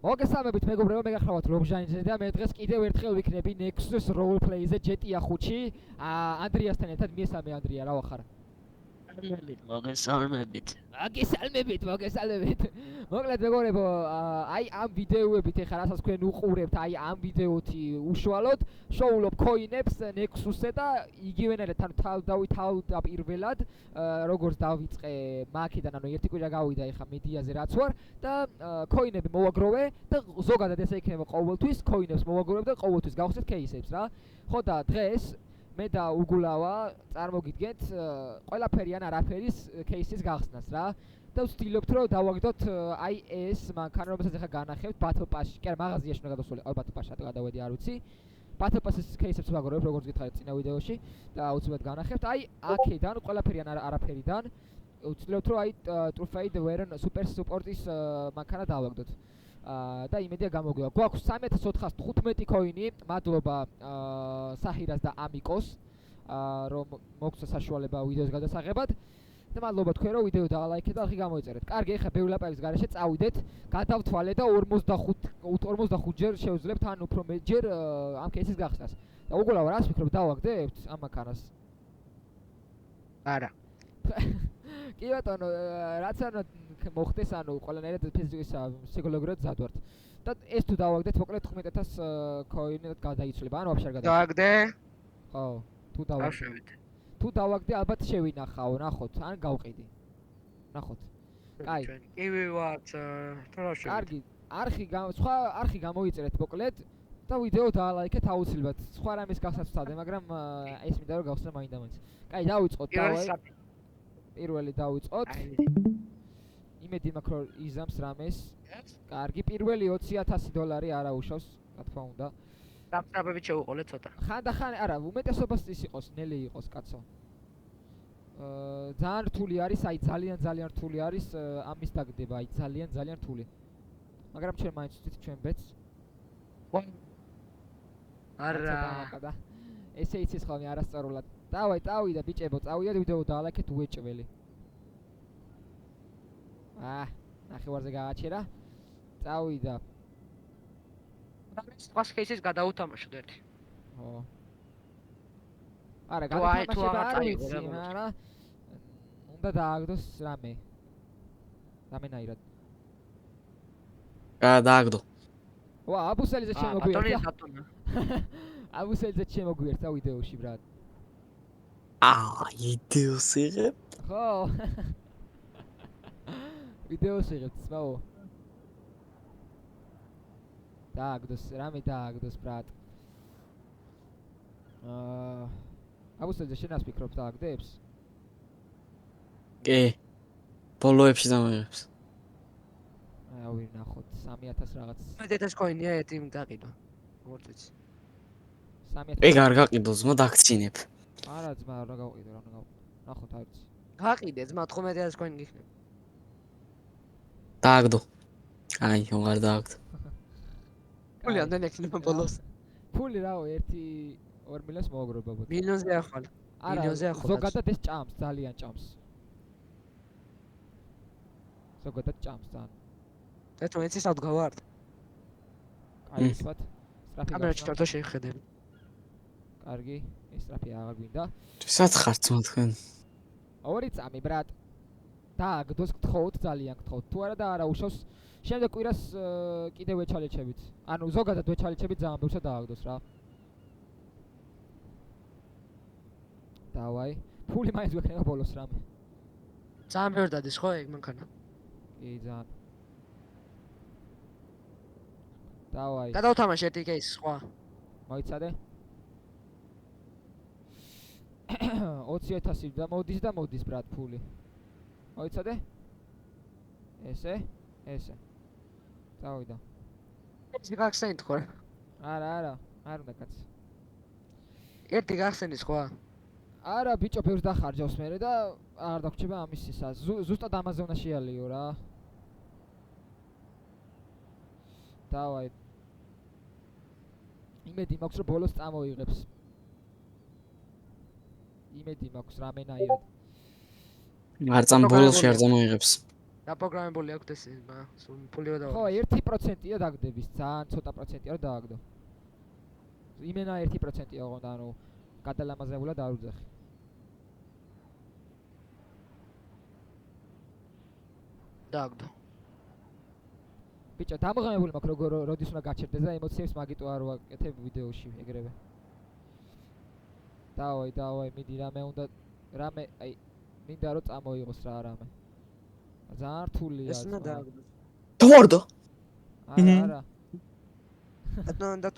მოგესალმებით მეგობრებო, მე გახლავართ ლობჟანიძე და მე დღეს კიდევ ერთხელ ვიქნები Nexus Roleplay-ზე ჯეტია 5-ში. ანდრიასთან ერთად მიესალმე ანდრია, რა ვახარ? მოგესალმებით. მოკლედ მეგობრებო, აი ამ ვიდეოებით ეხლა რასაც თქვენ უყურებთ, აი ამ ვიდეოთი უშუალოდ შოულობ coin-ებს Nexus-ზე და იგივენერად თან თავდაპირველად როგორც დავიწყე მაქედან, ანუ ერთი კვირა გავიდა ეხლა მედიაზე რაც ვარ და coin-ები მოვაგროვე და ზოგადად ესე იქნება ყოველთვის coin-ებს მოვაგროვებ და ყოველთვის გავხსნით кейსებს რა. ხო და დღეს მე და უგულავა წარმოგიდგენთ ყველაფერი ან არაფერის кейსის გახსნას რა და ვცდილობთ რომ დავაგდოთ აი ეს მანქანა რომელსაც ახლა განახევთ Battle Pass-ში, კი არა მაღაზიაში უნდა გადასული, Battle Pass-ში გადავედი არ ვიცი. Battle Pass-ის кейსებს ვაგროვებ როგორც გითხარით წინა ვიდეოში და აუცილებლად განახევთ. აი აქედან ყველაფერი ან არაფერიდან ვცდილობთ რომ აი Truffaid Veren Super Support-ის მანქანა დავაგდოთ. და იმედია გამოგვივა. გვაქვს 3415 coin-ი. მადლობა საჰირას და ამიკოს რომ მოგცა საშუალება ვიდეოს გადასაღებად. და მადლობა თქვენ რომ ვიდეო დაალაიქეთ და ხი გამოიწერეთ. კარგი, ეხლა ბევრი ლაპარის გარეშე წავიდეთ. გადავთვალე და 45 ჯერ შევძლებთ ან უფრო მეტჯერ ამ кейსის გახსნას. და უგულავა რას ვფიქრობ დავაგდებთ ამ მანქანას? არა. კი ბატონო, რაც არ მოხდეს, ანუ ყველანაირად ფიზიკურად ზადვართ. და ეს თუ დავაგდეთ, მოკლედ 15000 coin-ად გადაიცვლება, ანუ ვაფშე არ გადაიცვლება. დავაგდე? ხო, თუ დავაგდე. თუ დავაგდე, ალბათ შევინახაო, ნახოთ, ან გავყიდი. ნახოთ. კაი. კი ვარ, თორე კარგი, სხვა არხი გამოიწერეთ მოკლედ და ვიდეო დაალაიქეთ აუცილებლად. სხვა რამის გახსნას ვცადე, მაგრამ ეს მინდა რომ გავხსნა მაინდა-მაინც. კაი, დავიწყოთ, დავაი. პირველი დავიწყოთ. იმედი მაქვს რომ იზამს რამეს. კარგი, პირველი $20000 არა უშავს, რა თქმა უნდა. დამწრაბებით შევუყოლე ცოტა. ხანდახან არა, უმეტესობას ის იყოს, ნელი იყოს, კაცო. ძალიან რთული არის, აი ძალიან რთული არის ამის დაგდება, აი ძალიან რთული. მაგრამ ჩვენ მაინც ვთქვით ჩვენ ბეთს. არა. ესე იცის ხოლმე არასწორულად. წავიდა ბიჭებო, წავიდა ვიდეო დაალაიქეთ უეჭველი. ნახევარზე გააჩერა. წავიდა. სხვა кейსის გადაუთამაშოთ ერთი. ხო. არა, გადათამაშება არ ვიცი, მაგრამ უნდა დააგდოს რამე. რამენაირად. დააგდო. ვა, აბუსელიზე შემოგვიერთა. ბატონი. აბუსელიზე შემოგვიერთა ვიდეოში, ბრატ. ვიდეოს იღებ? ხო. ვიდეოს იღებ, ძმაო. დააგდოს, რამე დააგდოს, ბრატ. აბუსელიზე შენ რას ფიქრობ, დააგდებს? კი. ბოლოებში დამოიღებს. აი, ნახოთ, 3000 რაღაც. 1000 coin-ია ერთი გაყიდო. როგორც ვიცი. 3000. ეგ არ გაყიდო, ზმა დაგცინებ. არა, ძმა, რა გავყიდო, რა უნდა ნახოთ, არ ვიცი. გაყიდე, ძმა 15000 coin გიქნება. დააგდო. აი, უღარ დააგდო. ფული ამდენ ექნება ბოლოს. ფული რაო, 1-2 მილიონს მოვაგროვებ ბაბუთ. მილიონზე ახვალ. მილიონზე ახვალ. ზოგადად ეს ჭამს, ძალიან ჭამს. ზოგადად ჭამს ძალიან. და თუ ეცი სად გავარდ? აი, ვთქვათ. კამერაში ჩართო შეიხედები. კარგი, ეს სტრაფი აღარ გვინდა. სად ხართ ძმა თქვენ? 2 წამი, ბრატ. დააგდოს გთხოვთ, ძალიან გთხოვთ. თუ არა და არა უშავს, შემდეგ კვირას კიდევ ვეჩალეჩებით. ანუ ზოგადად ვეჩალეჩებით ძალიან ბევრსა დააგდოს რა. დავაი. ფული მაინც გვექნება ბოლოს რამე. ძალიან ბევრი დადის ხო ეგ მანქანა? კი, ძალიან. დავაი. გადავთამაშე ერთი кейს სხვა. მოიცადე. 20000 და მოდის ბრატ ფული. მოიცადე? ესე. წავიდა. ეს გახსენით ხო? არა, არ უნდა კაც. ერთი გახსენი სხვა. არა, ბიჭო, ბევრს დახარჯავს მერე და არ დაგვრჩება ამის ისა. ზუსტად ამაზე უნდა შეალიო რა. დავაი. იმედი მაქვს რომ ბოლოს წამოიღებს. იმედი მაქვს რამენაირად. არ წამ ბოლოში არ წამოიღებს. დაპროგრამებული აქვს ეს სულ ფულიო და ხო 1%-ია დაგდების, ძალიან ცოტა პროცენტია რომ დააგდო. იმენა 1%-ია ოღონდ, ანუ გადალამაზებულად არ უძახი. დააგდო. ბიჭო, დამღამებული მაქვს როგორ როდის უნდა გაჩერდეს და ემოციებს მაგიტო არ ვაკეთებ ვიდეოში ეგრევე. დავაი, მიდი რამე, აი, მინდა რომ წამოიღოს რა რამე. ძალიან რთულია. ეს უნდა დააგდო. დავარდო. არა.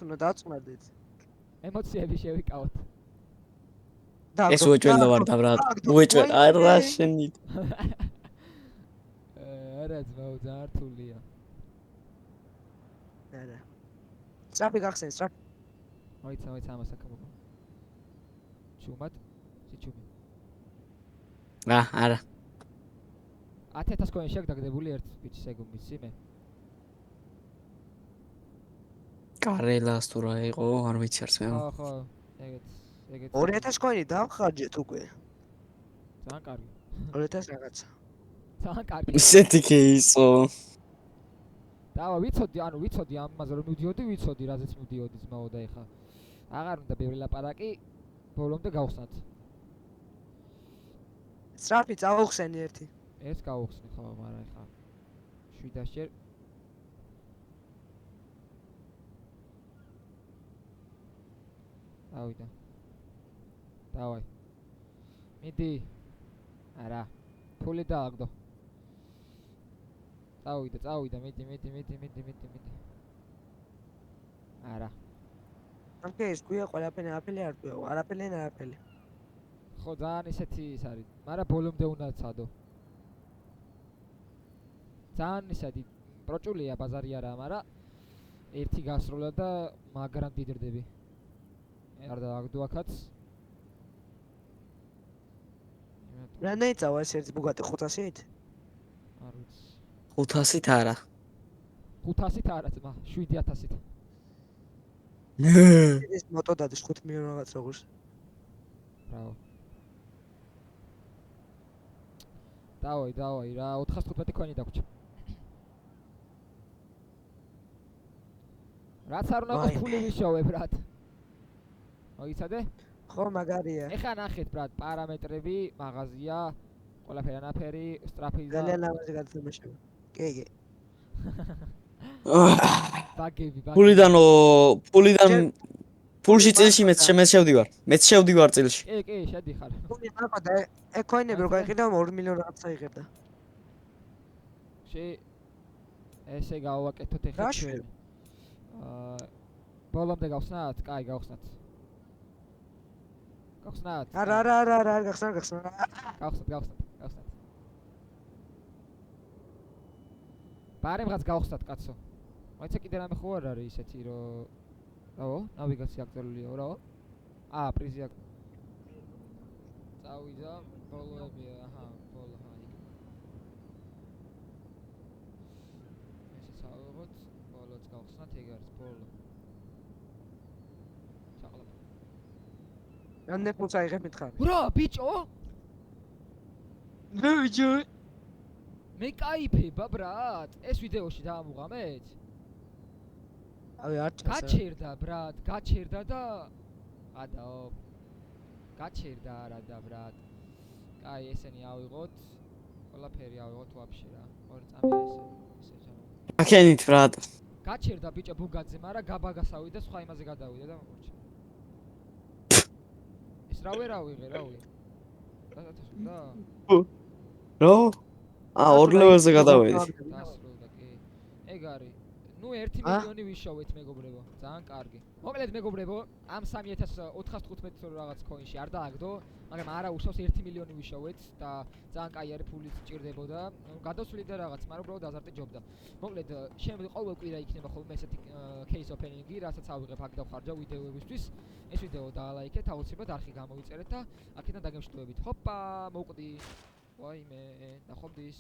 და დაწყნადეთ. ემოციები შევიკავოთ. ეს უეჭველდა ვარ და ბრატ. უეჭველ არა შენი. არა ძმაო, ძალიან რთულია. არა. სწრაფი გახსენე, სწრაფი. მოიცა ამას აკამო. ჩუმად, სიჩუმი. არა. 10,000 კოინი შექვს დაგდებული ერთ ბიჭს ეგ ვიცი მე. კარელას თუ რა იყო, არ ვიცი არც მე. ხო, ეგეც. 2000 კოინი დავხარჯეთ უკვე. ძალიან კარგი. 2000 რაღაცა. ძალიან კარგი. ისეთი кейსო. დავა ვიცოდი ამაზე რომ ვიცოდი რაზეც მივდიოდი ძმაო და ეხა აღარ უნდა ბევრი ლაპარაკი ბოლომდე გავხსნათ. სწრაფი წავხსენი ერთი. ეს გავხსნი ხო, მაგრამ ეხა 700 ჯერ ავიდა. დავაი. მიდი. არა. ფული დააგდო. წავიდა, მიდი. არა. ამკე ეს გვია ყველაფერი არაფერი არ გვია, არაფერი. ხო, ძალიან ისეთი ის არის, მაგრამ ბოლომდე უნდა ცადო. ძალიან ისეთი პროჭულია ბაზარი არა, მაგრამ ერთი გასროლა და მაგრამ დიდრდები. არ დააგდო აქაც. რანაი წავა ეს ერთი ბუგატი 500-ით? არ ვიცი. 500-ით არა. 500-ით არა ძმა, 7,000-ით. ეს მოტო დადეს 5 მილიონი რაღაც როგორც. ბრავო. დავაი რა 415 კოინი დაგვრჩა. რაც არ უნდა ყოს ფული ვიშოვებ ბრატ. მოიცადე? ხო მაგარია. ეხა ნახეთ ბრატ, პარამეტრები, მაღაზია, ყველაფერი ანაფერი, სტრაფი და ძალიან ლამაზი გადათამაშება. კი. ბაგები. ფულში წილში მეც შევდივარ. მეც შევდივარ წილში. კი, შედიხარ. თუმცა მაგადა ეკოინები რო გაიყიდა 2 მილიონი რაღაცა იღებდა. ესე გავაკეთოთ ეხლა ჩვენ. ბოლომდე გავხსნათ? კაი, გავხსნათ. არა, გახსნა. გავხსნათ. ბარემღაც გავხსნათ კაცო. მოიცა კიდე რამე ხო არ არის ისეთი რომ რაო, ნავიგაცია აკრძალულია, რაო? პრიზი აქ. წავიდა, ბოლოებია, ბოლო, ესე წავიღოთ, ბოლოც გავხსნათ, ეგ არის ბოლო. ჩაყლაპ. რამდენი ფულს აიღებ მითხარი? რა, ბიჭო? ბიჭო. მე кайფება ბრატ, ეს ვიდეოში დაამუღამეთ? ავი არ ჩანს. გაჩერდა ბრატ, გაჩერდა და ადაო. გაჩერდა არა და ბრატ. კაი, ესენი ავიღოთ. ყველაფერი ავიღოთ ვაფშე რა. ორი წამი ესე ჩამო. აკენით ბრატ. გაჩერდა ბიჭო ბუგაძე, მაგრამ გაბაგასავიდა სხვა იმაზე გადავიდა და მოვარჩა. ეს რა ვიღე. და რო? 2 ლეველზე გადავედი. დასრულდა კი. ეგ არის. ნუ 1 მილიონი ვიშოვეთ მეგობრებო. ძალიან კარგი. მოკლედ მეგობრებო, ამ 3415 რაღაც კოინში არ დააგდო, მაგრამ არა უშავს 1 მილიონი ვიშოვეთ და ძალიან კაი არის ფული სჭირდებოდა. გადავსვლი და რაღაც, მაგრამ უბრალოდ აზარტი ჯობდა. მოკლედ შემდგომ ყოველ კვირა იქნება ხოლმე ესეთი case opening-ი, რასაც ავიღებ აქ დავხარჯა ვიდეოებისთვის. ეს ვიდეო დაალაიქეთ, აუცილებლად არხი გამოვიწერეთ და აქედან დაგემშვიდობებით. ჰოპა, მოვკვდი. ვაიმე, ნახვამდის.